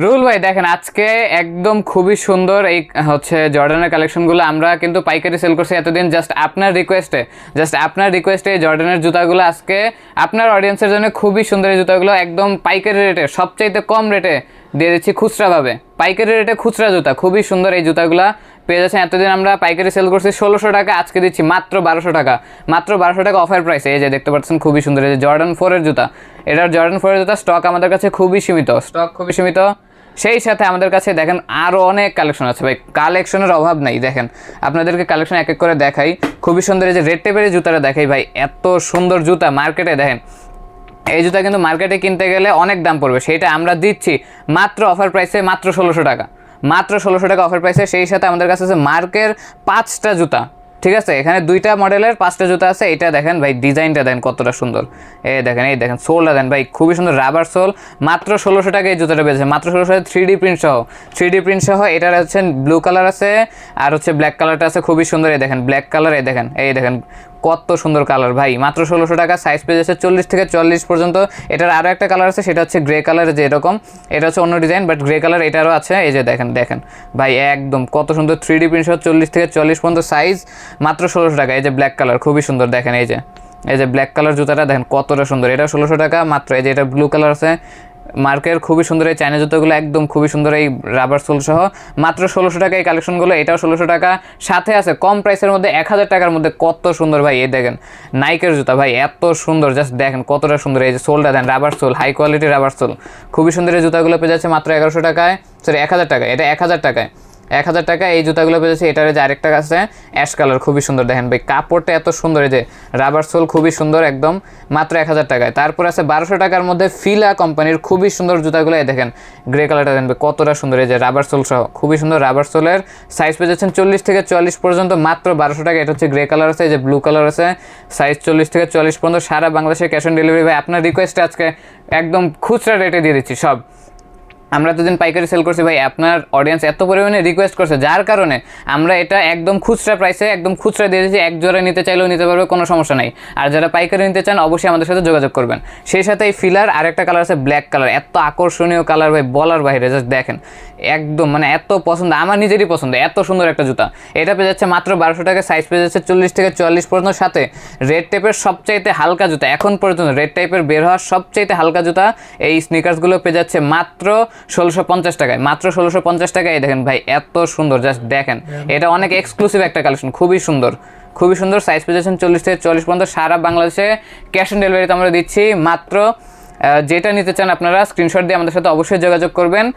Rule ভাই দেখেন আজকে একদম খুবই সুন্দর এই হচ্ছে জর্ডানের কালেকশনগুলো আমরা কিন্তু পাইকারি সেল করছি এতদিন জাস্ট আপনার রিকোয়েস্টে এই জর্ডানের জুতাগুলো আজকে আপনার অডিয়েন্সের জন্য খুবই সুন্দর। এই জুতাগুলো একদম পাইকারি রেটে সবচাইতে কম রেটে দিয়ে দিচ্ছি খুচরাভাবে, পাইকারি রেটে খুচরা জুতা খুবই সুন্দর। এই জুতাগুলো পেয়ে যাচ্ছেন, এতদিন আমরা পাইকারি সেল করছি 1600 টাকা, আজকে দিচ্ছি মাত্র 1200 টাকা, মাত্র 1200 টাকা অফার প্রাইসে। এই যে দেখতে পাচ্ছেন খুবই সুন্দর এই যে জর্ডান 4 এর জুতা, এটার জর্ডান 4 এর জুতা স্টক আমাদের কাছে খুবই সীমিত, সেই সাথে আমাদের কাছে দেখেন আরও অনেক কালেকশন আছে ভাই, কালেকশনের অভাব নাই। দেখেন আপনাদেরকে কালেকশন এক এক করে দেখাই, খুবই সুন্দর এই যে রেড টেপের জুতাটা দেখাই ভাই, এত সুন্দর জুতা মার্কেটে দেখেন এই জুতা কিন্তু মার্কেটে কিনতে গেলে অনেক দাম পড়বে, সেইটা আমরা দিচ্ছি মাত্র অফার প্রাইসে মাত্র 1600 টাকা, মাত্র 1600 টাকা অফার প্রাইসে। সেই সাথে আমাদের কাছে আছে মার্কের 5টা জুতা, ঠিক আছে, এখানে 2টা মডেলের 5টা জুতা আছে। এটা দেখেন ভাই ডিজাইনটা দেন কতটা সুন্দর, এই দেখেন সোলটা দেন ভাই খুবই সুন্দর রাবার সোল, মাত্র 1600 টাকা এই জুতাটা পেয়েছে, মাত্র 1600 3D প্রিন্ট সহ। এটার হচ্ছে ব্লু কালার আছে আর হচ্ছে ব্ল্যাক কালারটা আছে খুবই সুন্দর। এই দেখেন ব্ল্যাক কালার, এই দেখেন কত সুন্দর কালার ভাই, মাত্র 1600 টাকা। সাইজ পেয়ে যাচ্ছে 40 থেকে 44 পর্যন্ত। এটার আরও একটা কালার আছে, সেটা হচ্ছে গ্রে কালার, যে এরকম, এটা হচ্ছে অন্য ডিজাইন বাট গ্রে কালার এটারও আছে। এই যে দেখেন ভাই একদম কত সুন্দর 3D প্রিন্ট সহ 40 থেকে 44 পর্যন্ত সাইজ, মাত্র 1600 টাকা। এই যে ব্ল্যাক কালার খুবই সুন্দর, দেখেন এই যে ব্ল্যাক কালার জুতাটা দেখেন কতটা সুন্দর, এটা 1600 টাকা মাত্র। এই যে এটা ব্লু কালার আছে মার্কের খুবই সুন্দর, এই চাইনা জুতোগুলো একদম খুবই সুন্দর, এই রাবার সোল সহ মাত্র 1600 টাকা এই কালেকশনগুলো। এটাও 1600 টাকা, সাথে আছে কম প্রাইসের মধ্যে 1000 টাকার মধ্যে কত সুন্দর ভাই, এই দেখেন নাইকের জুতা ভাই এত সুন্দর, জাস্ট দেখেন কতটা সুন্দর। এই যে সোলটা then rubber sole, high quality rubber sole খুবই সুন্দর। এই জুতাগুলো পেয়ে যাচ্ছে মাত্র 1100 টাকায়, সরি 1000 টাকায়, এটা 1000 টাকায়, 1000 টাকা এই জুতাগুলো পেয়েছে। এটার যে আরেকটা আছে অ্যাশ কালার খুবই সুন্দর, দেখেন ভাই কাপড়টা এত সুন্দর, এই যে রাবার সোল খুবই সুন্দর একদম, মাত্র 1000 টাকায়। তারপর আছে 1200 টাকার মধ্যে ফিলা কোম্পানির খুবই সুন্দর জুতাগুলো, এই দেখেন গ্রে কালারটা দেখেন কতটা সুন্দর, এই যে রাবার সোল সহ খুবই সুন্দর রাবার সোলের। সাইজ পেয়ে যাচ্ছেন 40 থেকে 44 পর্যন্ত, মাত্র 1200 টাকা। এটা হচ্ছে গ্রে কালার আছে, এই যে ব্লু কালার আছে, সাইজ 40 থেকে 44 পর্যন্ত, সারা বাংলাদেশে ক্যাশ অন ডেলিভারি ভাই। আপনার রিকোয়েস্টে আজকে একদম খুচরা রেটে দিয়ে দিচ্ছি সব, আমরা এতদিন পাইকারি সেল করছি ভাই, আপনার অডিয়েন্স এত পরিমাণে রিকোয়েস্ট করছে যার কারণে আমরা এটা একদম খুচরা প্রাইসে একদম খুচরা দিয়ে দিয়েছি। এক জোড়া নিতে চাইলেও নিতে পারবে, কোনো সমস্যা নাই। আর যারা পাইকারি নিতে চান অবশ্যই আমাদের সাথে যোগাযোগ করবেন। সেই সাথে এই ফিলার আরেকটা কালার আছে ব্ল্যাক কালার, এত আকর্ষণীয় কালার ভাই বলার বাইরে, জাস্ট দেখেন একদম মানে এত পছন্দ, আমার নিজেরই পছন্দ, এত সুন্দর একটা জুতা। এটা পেয়ে যাচ্ছে মাত্র 1200 টাকা, সাইজ পেয়ে যাচ্ছে 40 থেকে 44 পর্যন্ত। সাথে রেড টাইপের সবচাইতে হালকা জুতা, এখন পর্যন্ত রেড টাইপের বের হওয়ার সবচাইতে হালকা জুতা এই স্নিকার্সগুলো পেয়ে যাচ্ছে মাত্র 1650 টাকায়, মাত্র 1650 টাকায়। দেখেন ভাই এত সুন্দর, জাস্ট দেখেন এটা অনেক এক্সক্লুসিভ একটা কালেকশন, খুবই সুন্দর। সাইজ পেয়ে যাচ্ছেন 40 থেকে 44 পর্যন্ত, সারা বাংলাদেশে ক্যাশ অন ডেলিভারিতে আমরা দিচ্ছি মাত্র। যেটা নিতে চান আপনারা স্ক্রিনশট দিয়ে আমাদের সাথে অবশ্যই যোগাযোগ করবেন।